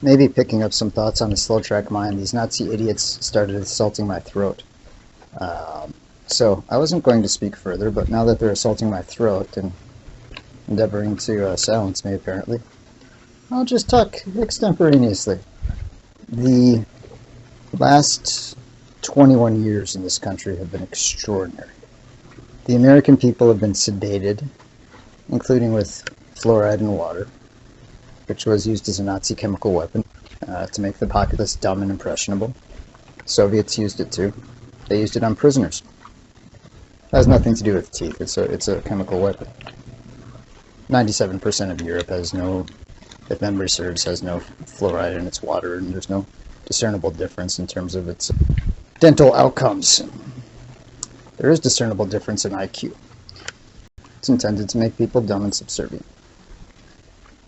Maybe picking up some thoughts on a slow track mind, these Nazi idiots started assaulting my throat. So I wasn't going to speak further, but now that they're assaulting my throat and endeavoring to silence me, apparently, I'll just talk extemporaneously. The last 21 years in this country have been extraordinary. The American people have been sedated, including with fluoride in water, which was used as a Nazi chemical weapon to make the populace dumb and impressionable. Soviets used it too. They used it on prisoners. It has nothing to do with teeth. It's a chemical weapon. 97% of Europe has no, if memory serves, has no fluoride in its water, and there's no discernible difference in terms of its dental outcomes. There is discernible difference in IQ. It's intended to make people dumb and subservient.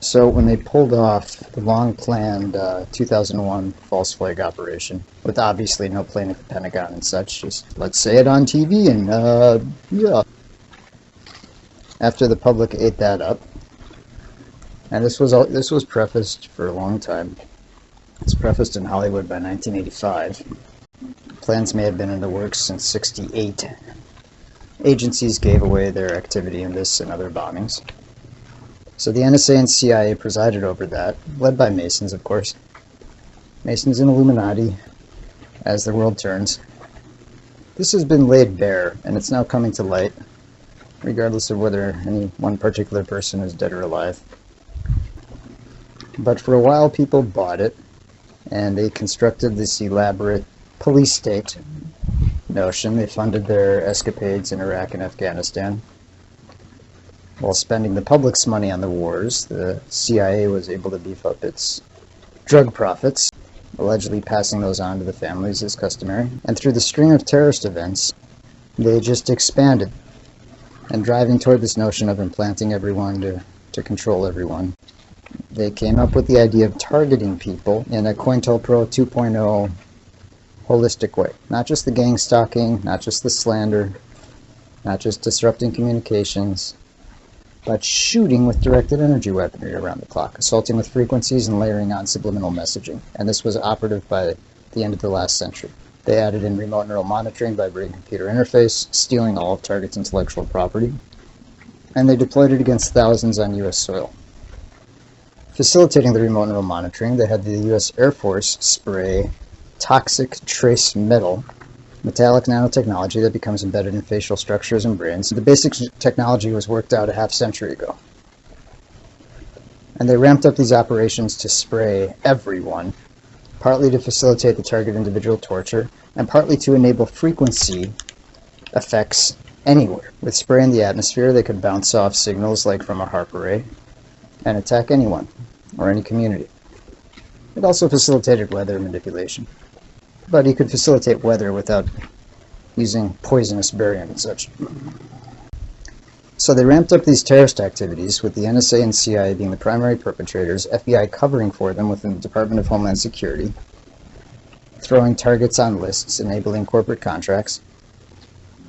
So when they pulled off the long-planned 2001 false flag operation, with obviously no plane at the Pentagon and such, just let's say it on TV and yeah. After the public ate that up, and this was prefaced for a long time. It's prefaced in Hollywood by 1985. Plans may have been in the works since '68. Agencies gave away their activity in this and other bombings. So the NSA and CIA presided over that, led by Masons, of course. Masons and Illuminati, as the world turns. This has been laid bare, and it's now coming to light, regardless of whether any one particular person is dead or alive. But for a while, people bought it, and they constructed this elaborate police state notion. They funded their escapades in Iraq and Afghanistan. While spending the public's money on the wars, the CIA was able to beef up its drug profits, allegedly passing those on to the families as customary. And through the string of terrorist events, they just expanded and driving toward this notion of implanting everyone to control everyone. They came up with the idea of targeting people in a COINTELPRO 2.0 holistic way. Not just the gang stalking, not just the slander, not just disrupting communications, but shooting with directed energy weaponry around the clock, assaulting with frequencies and layering on subliminal messaging. And this was operative by the end of the last century. They added in remote neural monitoring by brain-computer interface, stealing all of targets' intellectual property, and they deployed it against thousands on U.S. soil. Facilitating the remote neural monitoring, they had the U.S. Air Force spray toxic trace metal, metallic nanotechnology that becomes embedded in facial structures and brains. The basic technology was worked out a half-century ago. And they ramped up these operations to spray everyone, partly to facilitate the target individual torture, and partly to enable frequency effects anywhere. With spray in the atmosphere, they could bounce off signals like from a HARP array and attack anyone or any community. It also facilitated weather manipulation. But you could facilitate weather without using poisonous barium and such. So they ramped up these terrorist activities, with the NSA and CIA being the primary perpetrators, FBI covering for them within the Department of Homeland Security, throwing targets on lists, enabling corporate contracts,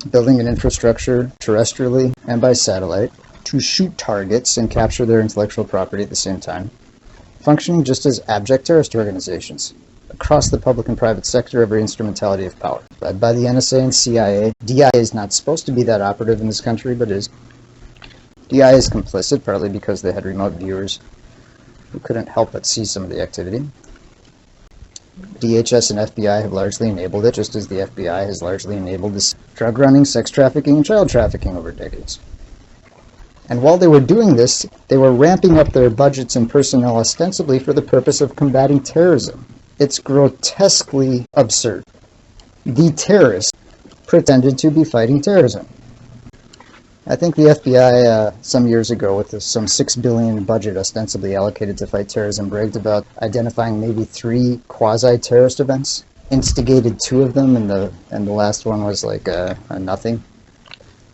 building an infrastructure terrestrially and by satellite to shoot targets and capture their intellectual property at the same time, functioning just as abject terrorist organizations. Across the public and private sector, every instrumentality of power. Led by the NSA and CIA, DI is not supposed to be that operative in this country, but is. DI is complicit, partly because they had remote viewers who couldn't help but see some of the activity. DHS and FBI have largely enabled it, just as the FBI has largely enabled this drug running, sex trafficking, and child trafficking over decades. And while they were doing this, they were ramping up their budgets and personnel ostensibly for the purpose of combating terrorism. It's grotesquely absurd. The terrorists pretended to be fighting terrorism. I think the FBI, some years ago, with some $6 billion budget ostensibly allocated to fight terrorism, bragged about identifying maybe 3 quasi-terrorist events, instigated 2 of them, and the last one was like a nothing.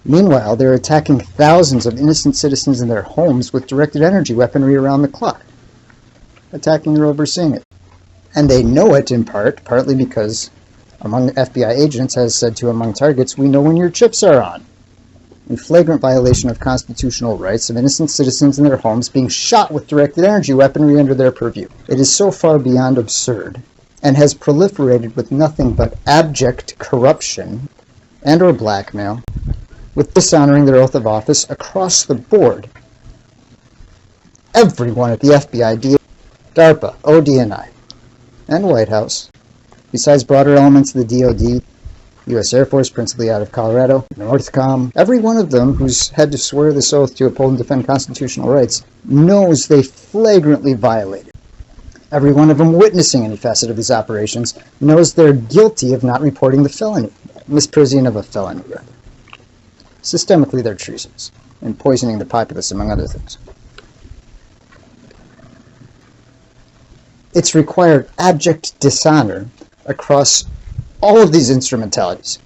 Meanwhile, they're attacking thousands of innocent citizens in their homes with directed energy weaponry around the clock, attacking or overseeing it. And they know it in part, partly because among FBI agents has said to among targets, "We know when your chips are on." in flagrant violation of constitutional rights of innocent citizens in their homes being shot with directed energy weaponry under their purview. It is so far beyond absurd, and has proliferated with nothing but abject corruption and or blackmail, with dishonoring their oath of office across the board. Everyone at the FBI, DARPA, ODNI, and White House, besides broader elements of the DoD, U.S. Air Force, principally out of Colorado, Northcom, every one of them who's had to swear this oath to uphold and defend constitutional rights knows they flagrantly violated. Every one of them witnessing any facet of these operations knows they're guilty of not reporting the felony, misprision of a felony, rather. Systemically, they're treasonous, and poisoning the populace, among other things. It's required abject dishonor across all of these instrumentalities.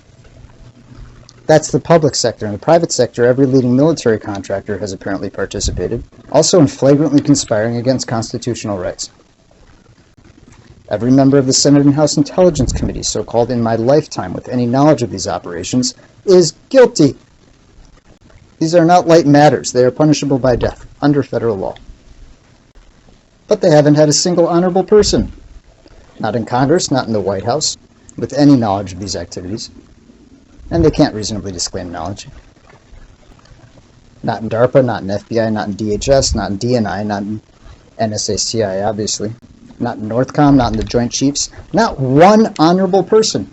That's the public sector. In the private sector, every leading military contractor has apparently participated, also in flagrantly conspiring against constitutional rights. Every member of the Senate and House Intelligence Committee, so-called in my lifetime with any knowledge of these operations, is guilty. These are not light matters. They are punishable by death under federal law. But they haven't had a single honorable person, not in Congress, not in the White House, with any knowledge of these activities. And they can't reasonably disclaim knowledge. Not in DARPA, not in FBI, not in DHS, not in DNI, not in NSA-CIA, obviously. Not in Northcom, not in the Joint Chiefs. Not one honorable person.